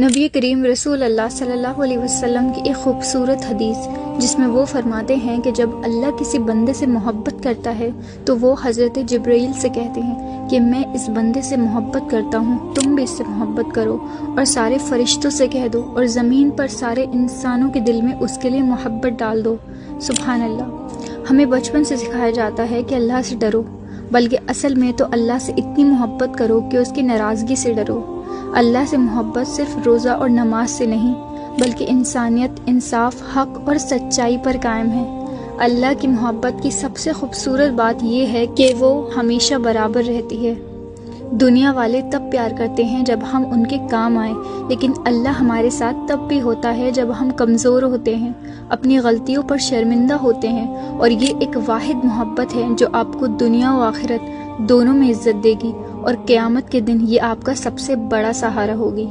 نبی کریم رسول اللہ صلی اللہ علیہ وسلم کی ایک خوبصورت حدیث جس میں وہ فرماتے ہیں کہ جب اللہ کسی بندے سے محبت کرتا ہے تو وہ حضرت جبرائیل سے کہتے ہیں کہ میں اس بندے سے محبت کرتا ہوں، تم بھی اس سے محبت کرو، اور سارے فرشتوں سے کہہ دو اور زمین پر سارے انسانوں کے دل میں اس کے لیے محبت ڈال دو۔ سبحان اللہ۔ ہمیں بچپن سے سکھایا جاتا ہے کہ اللہ سے ڈرو، بلکہ اصل میں تو اللہ سے اتنی محبت کرو کہ اس کی ناراضگی سے ڈرو۔ اللہ سے محبت صرف روزہ اور نماز سے نہیں بلکہ انسانیت، انصاف، حق اور سچائی پر قائم ہے۔ اللہ کی محبت کی سب سے خوبصورت بات یہ ہے کہ وہ ہمیشہ برابر رہتی ہے۔ دنیا والے تب پیار کرتے ہیں جب ہم ان کے کام آئیں، لیکن اللہ ہمارے ساتھ تب بھی ہوتا ہے جب ہم کمزور ہوتے ہیں، اپنی غلطیوں پر شرمندہ ہوتے ہیں، اور یہ ایک واحد محبت ہے جو آپ کو دنیا و آخرت دونوں میں عزت دے گی، اور قیامت کے دن یہ آپ کا سب سے بڑا سہارا ہوگی۔